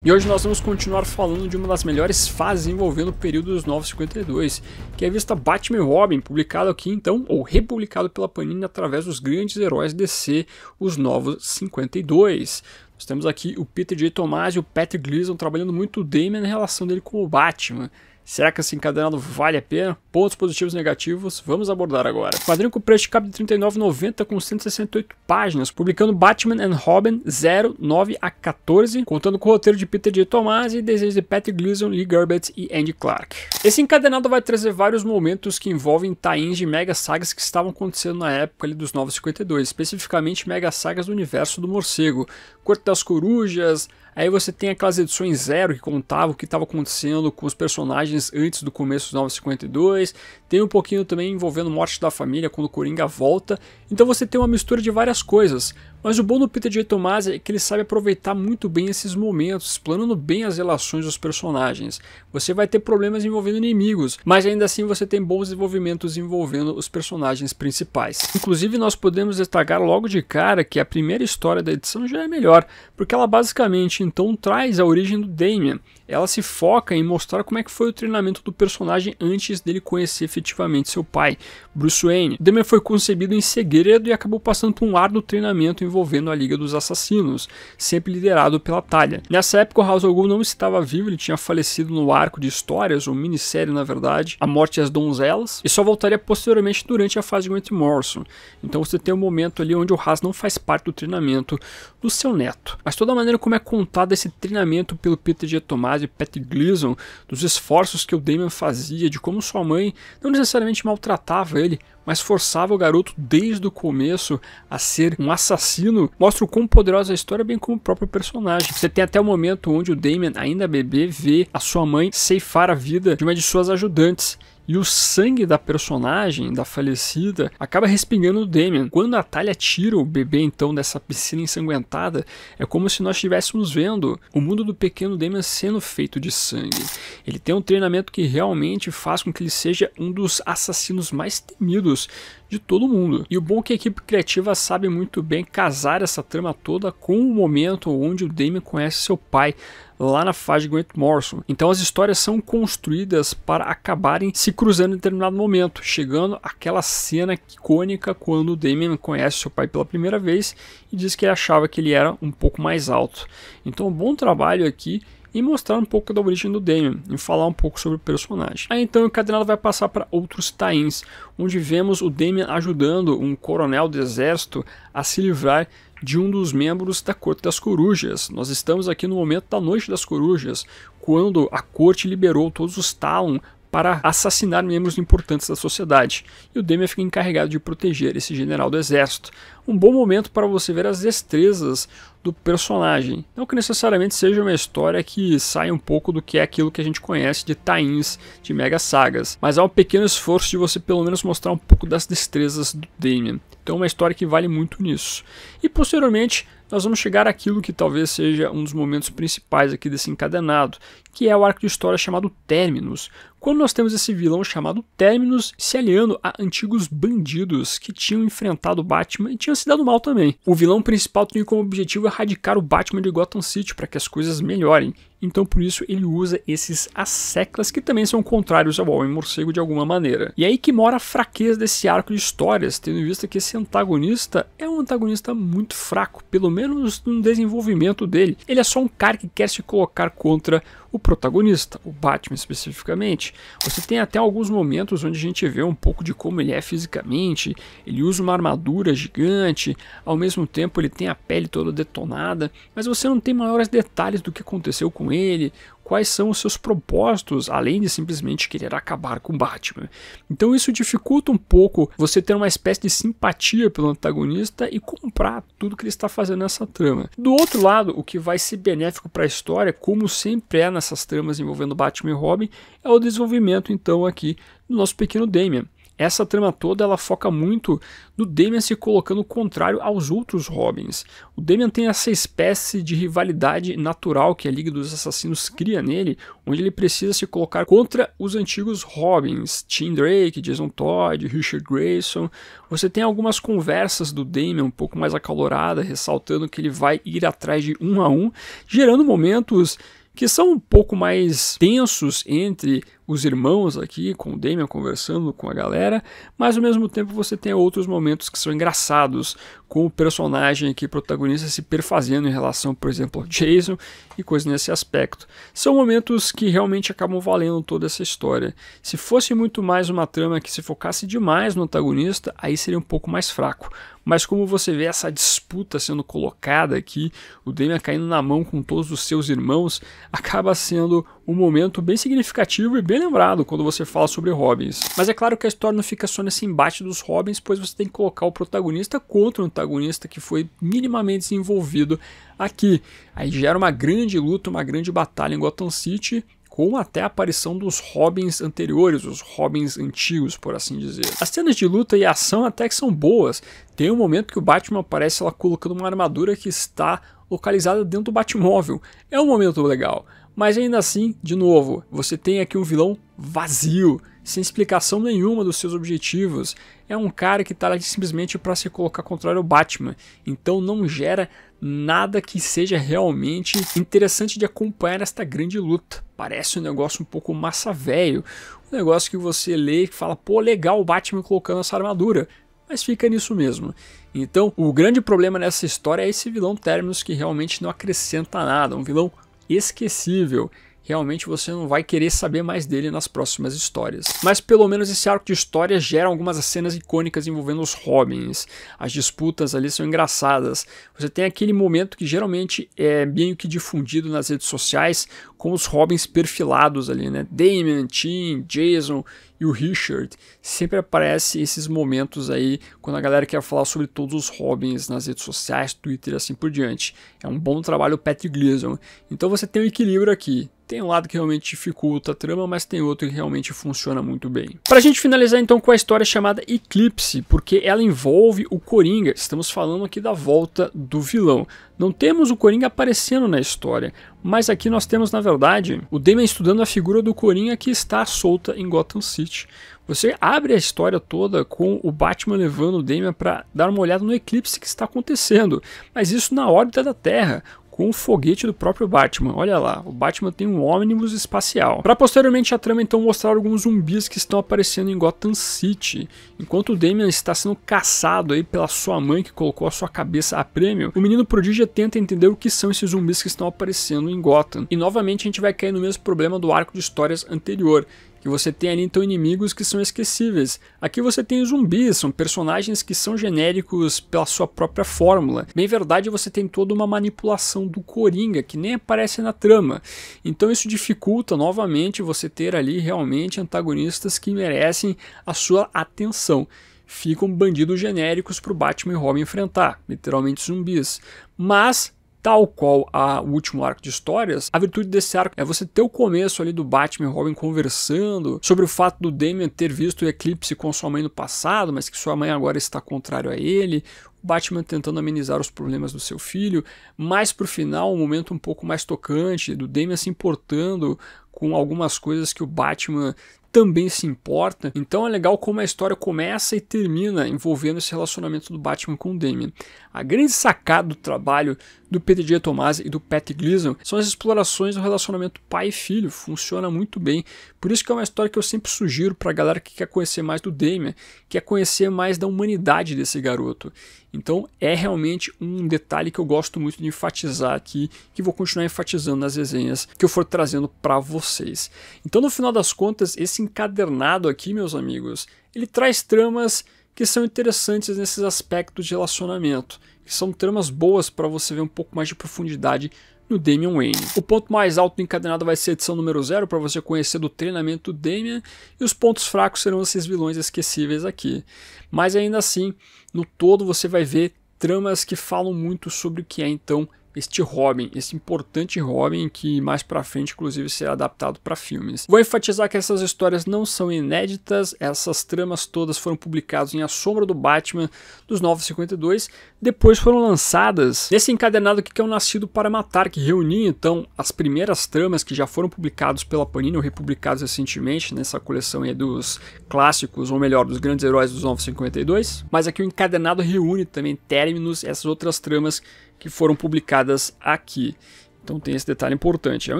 E hoje nós vamos continuar falando de uma das melhores fases envolvendo o período dos Novos 52, que é a revista Batman e Robin, publicado aqui então, ou republicado pela Panini através dos grandes heróis DC, os Novos 52. Nós temos aqui o Peter J. Tomasi e o Patrick Gleason trabalhando muito o Damian na relação dele com o Batman. Será que esse encadenado vale a pena? Pontos positivos e negativos, vamos abordar agora. Quadrinho com preço de capa de R$ 39,90 com 168 páginas, publicando Batman and Robin 09 a 14, contando com o roteiro de Peter J. Tomasi e desenhos de Patrick Gleason, Lee Garbett e Andy Clark. Esse encadenado vai trazer vários momentos que envolvem tie-ins de mega sagas que estavam acontecendo na época ali dos Novos 52, especificamente mega sagas do universo do morcego, Corte das Corujas. Aí você tem aquelas edições zero que contavam o que estava acontecendo com os personagens antes do começo dos 952. Tem um pouquinho também envolvendo morte da família quando o Coringa volta. Então você tem uma mistura de várias coisas. Mas o bom do Peter J. Tomasi é que ele sabe aproveitar muito bem esses momentos, explanando bem as relações dos personagens. Você vai ter problemas envolvendo inimigos, mas ainda assim você tem bons desenvolvimentos envolvendo os personagens principais. Inclusive nós podemos destacar logo de cara que a primeira história da edição já é melhor, porque ela basicamente então traz a origem do Damian. Ela se foca em mostrar como é que foi o treinamento do personagem antes dele conhecer efetivamente seu pai, Bruce Wayne. O Damian foi concebido em segredo e acabou passando por um árduo treinamento envolvendo a Liga dos Assassinos, sempre liderado pela Talia. Nessa época o Ra's al Ghul não estava vivo, ele tinha falecido no arco de histórias, ou minissérie na verdade, A Morte e as Donzelas, e só voltaria posteriormente durante a fase de Grant Morrison. Então você tem um momento ali onde o Ra's não faz parte do treinamento do seu neto. Mas toda a maneira como é contado esse treinamento pelo Peter J. Tomasi e Patrick Gleason, dos esforços que o Damian fazia, de como sua mãe não necessariamente maltratava ele, mas forçava o garoto desde o começo a ser um assassino, mostra o quão poderosa a história, bem como o próprio personagem. Você tem até o momento onde o Damian, ainda bebê, vê a sua mãe ceifar a vida de uma de suas ajudantes. E o sangue da personagem, da falecida, acaba respingando no Damian. Quando a Talia tira o bebê então dessa piscina ensanguentada, é como se nós estivéssemos vendo o mundo do pequeno Damian sendo feito de sangue. Ele tem um treinamento que realmente faz com que ele seja um dos assassinos mais temidos de todo mundo. E o bom é que a equipe criativa sabe muito bem casar essa trama toda com o momento onde o Damian conhece seu pai, lá na fase de Grant Morrison. Então as histórias são construídas para acabarem se cruzando em determinado momento, chegando àquela cena icônica quando o Damian conhece seu pai pela primeira vez e diz que ele achava que ele era um pouco mais alto. Então um bom trabalho aqui em mostrar um pouco da origem do Damian, em falar um pouco sobre o personagem. Aí então o encadenado vai passar para outros tie-ins, onde vemos o Damian ajudando um coronel do exército a se livrar de um dos membros da Corte das Corujas. Nós estamos aqui no momento da Noite das Corujas, quando a corte liberou todos os Talon para assassinar membros importantes da sociedade, e o Damian fica encarregado de proteger esse general do exército. Um bom momento para você ver as destrezas do personagem. Não que necessariamente seja uma história que saia um pouco do que é aquilo que a gente conhece de tie-ins de mega sagas, mas há um pequeno esforço de você pelo menos mostrar um pouco das destrezas do Damian. Então é uma história que vale muito nisso. E posteriormente nós vamos chegar àquilo que talvez seja um dos momentos principais aqui desse encadenado, que é o arco de história chamado Terminus. Quando nós temos esse vilão chamado Terminus se aliando a antigos bandidos que tinham enfrentado o Batman e tinham se dado mal também. O vilão principal tem como objetivo erradicar o Batman de Gotham City para que as coisas melhorem. Então por isso ele usa esses asseclas que também são contrários ao Homem-Morcego de alguma maneira. E aí que mora a fraqueza desse arco de histórias, tendo em vista que esse antagonista é um antagonista muito fraco, pelo menos no desenvolvimento dele. Ele é só um cara que quer se colocar contra o protagonista, o Batman especificamente. Você tem até alguns momentos onde a gente vê um pouco de como ele é fisicamente. Ele usa uma armadura gigante, ao mesmo tempo ele tem a pele toda detonada, mas você não tem maiores detalhes do que aconteceu com ele, quais são os seus propósitos, além de simplesmente querer acabar com o Batman. Então isso dificulta um pouco você ter uma espécie de simpatia pelo antagonista e comprar tudo que ele está fazendo nessa trama. Do outro lado, o que vai ser benéfico para a história, como sempre é nessas tramas envolvendo Batman e Robin, é o desenvolvimento então aqui do nosso pequeno Damian. essa trama toda ela foca muito no Damian se colocando contrário aos outros Robins. O Damian tem essa espécie de rivalidade natural que a Liga dos Assassinos cria nele, onde ele precisa se colocar contra os antigos Robins, Tim Drake, Jason Todd, Richard Grayson. Você tem algumas conversas do Damian um pouco mais acaloradas, ressaltando que ele vai ir atrás de um a um, gerando momentos que são um pouco mais tensos entre os irmãos aqui, com o Damian conversando com a galera, mas ao mesmo tempo você tem outros momentos que são engraçados, com o personagem aqui protagonista se perfazendo em relação, por exemplo, ao Jason e coisas nesse aspecto. São momentos que realmente acabam valendo toda essa história. Se fosse muito mais uma trama que se focasse demais no antagonista, aí seria um pouco mais fraco. Mas como você vê essa disputa sendo colocada aqui, o Damian caindo na mão com todos os seus irmãos, acaba sendo um momento bem significativo e bem lembrado quando você fala sobre Robins. Mas é claro que a história não fica só nesse embate dos Robins, pois você tem que colocar o protagonista contra o antagonista que foi minimamente desenvolvido aqui. Aí gera uma grande luta, uma grande batalha em Gotham City, com até a aparição dos Robins anteriores, os Robins antigos, por assim dizer. As cenas de luta e ação até que são boas. Tem um momento que o Batman aparece lá colocando uma armadura que está localizada dentro do Batmóvel. É um momento legal. Mas ainda assim, de novo, você tem aqui um vilão vazio, sem explicação nenhuma dos seus objetivos. É um cara que está lá simplesmente para se colocar contrário ao Batman. Então não gera nada que seja realmente interessante de acompanhar esta grande luta. Parece um negócio um pouco massa velho. Um negócio que você lê e fala, pô, legal o Batman colocando essa armadura. Mas fica nisso mesmo. Então o grande problema nessa história é esse vilão Terminus que realmente não acrescenta nada. Um vilão esquecível. Realmente você não vai querer saber mais dele nas próximas histórias. Mas pelo menos esse arco de história gera algumas cenas icônicas envolvendo os Robins. As disputas ali são engraçadas. Você tem aquele momento que geralmente é meio que difundido nas redes sociais, com os Robins perfilados ali, né? Damian, Tim, Jason e o Richard. Sempre aparece esses momentos aí quando a galera quer falar sobre todos os Robins nas redes sociais, Twitter e assim por diante. É um bom trabalho o Patrick Gleason. Então você tem um equilíbrio aqui. Tem um lado que realmente dificulta a trama, mas tem outro que realmente funciona muito bem. Pra gente finalizar então com a história chamada Eclipse, porque ela envolve o Coringa. Estamos falando aqui da volta do vilão. Não temos o Coringa aparecendo na história, mas aqui nós temos, na verdade, o Damian estudando a figura do Coringa que está solta em Gotham City. Você abre a história toda com o Batman levando o Damian para dar uma olhada no eclipse que está acontecendo, mas isso na órbita da Terra, com o foguete do próprio Batman. Olha lá, o Batman tem um ônibus espacial. Para posteriormente a trama então mostrar alguns zumbis que estão aparecendo em Gotham City. Enquanto o Damian está sendo caçado aí pela sua mãe que colocou a sua cabeça a prêmio, o menino prodígio tenta entender o que são esses zumbis que estão aparecendo em Gotham. E novamente a gente vai cair no mesmo problema do arco de histórias anterior, que você tem ali então inimigos que são esquecíveis. Aqui você tem os zumbis, são personagens que são genéricos pela sua própria fórmula. Bem verdade, você tem toda uma manipulação do Coringa, que nem aparece na trama. Então isso dificulta novamente você ter ali realmente antagonistas que merecem a sua atenção. Ficam bandidos genéricos para o Batman e Robin enfrentar, literalmente zumbis. Mas tal qual o último arco de histórias, a virtude desse arco é você ter o começo ali do Batman e Robin conversando sobre o fato do Damian ter visto o eclipse com sua mãe no passado, mas que sua mãe agora está contrário a ele, o Batman tentando amenizar os problemas do seu filho, mais pro final um momento um pouco mais tocante, do Damian se importando com algumas coisas que o Batman também se importa. Então é legal como a história começa e termina envolvendo esse relacionamento do Batman com o Damian. A grande sacada do trabalho do Peter J. Tomasi e do Patrick Gleason são as explorações do relacionamento pai e filho. Funciona muito bem. Por isso que é uma história que eu sempre sugiro para a galera que quer conhecer mais do Damian, quer conhecer mais da humanidade desse garoto. Então é realmente um detalhe que eu gosto muito de enfatizar aqui, que vou continuar enfatizando nas resenhas que eu for trazendo para vocês. Então no final das contas, esse encadernado aqui, meus amigos, ele traz tramas que são interessantes nesses aspectos de relacionamento, que são tramas boas para você ver um pouco mais de profundidade no Damian Wayne. O ponto mais alto do encadenado vai ser a edição número 0, para você conhecer do treinamento do Damian, e os pontos fracos serão esses vilões esquecíveis aqui. Mas ainda assim, no todo você vai ver tramas que falam muito sobre o que é então este Robin, esse importante Robin que mais pra frente inclusive será adaptado para filmes. Vou enfatizar que essas histórias não são inéditas, essas tramas todas foram publicadas em A Sombra do Batman dos 952, depois foram lançadas nesse encadenado aqui que é o Nascido para Matar, que reunia então as primeiras tramas que já foram publicadas pela Panini ou republicadas recentemente nessa coleção aí dos clássicos, ou melhor, dos grandes heróis dos 952, mas aqui o encadenado reúne também términos, essas outras tramas que foram publicadas aqui. Então tem esse detalhe importante. É um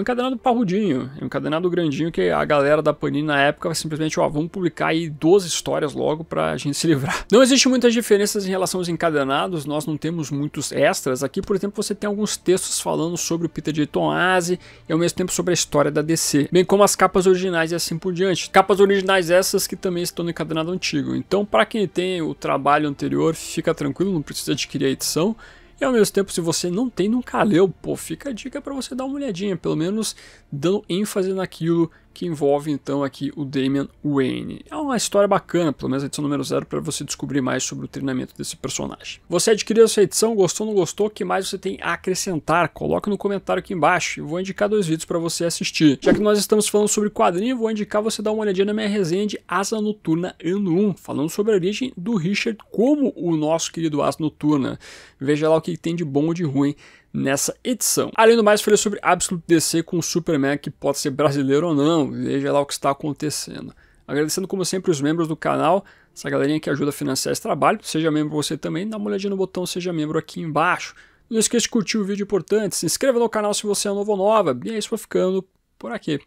encadenado parrudinho, é um encadenado grandinho que a galera da Panini na época vai simplesmente, ó, vamos publicar aí 12 histórias logo pra gente se livrar. Não existe muitas diferenças em relação aos encadenados, nós não temos muitos extras. Aqui, por exemplo, você tem alguns textos falando sobre o Peter J. Tomasi e ao mesmo tempo sobre a história da DC, bem como as capas originais e assim por diante. Capas originais essas que também estão no encadenado antigo. Então, para quem tem o trabalho anterior, fica tranquilo, não precisa adquirir a edição. E ao mesmo tempo, se você não tem, nunca leu, pô, fica a dica para você dar uma olhadinha, pelo menos dando ênfase naquilo que envolve então aqui o Damian Wayne. É uma história bacana, pelo menos a edição número 0, para você descobrir mais sobre o treinamento desse personagem. Você adquiriu essa edição, gostou ou não gostou? O que mais você tem a acrescentar? Coloque no comentário aqui embaixo. Eu vou indicar 2 vídeos para você assistir. Já que nós estamos falando sobre quadrinho, vou indicar você dar uma olhadinha na minha resenha de Asa Noturna ano 1, falando sobre a origem do Richard como o nosso querido Asa Noturna. Veja lá o que tem de bom ou de ruim nessa edição. Além do mais, falei sobre Absolute DC com o Superman, que pode ser brasileiro ou não, veja lá o que está acontecendo. Agradecendo como sempre os membros do canal, essa galerinha que ajuda a financiar esse trabalho. Seja membro você também, dá uma olhadinha no botão Seja Membro aqui embaixo. Não esqueça de curtir o vídeo importante, se inscreva no canal se você é novo ou nova, e é isso, vou ficando por aqui.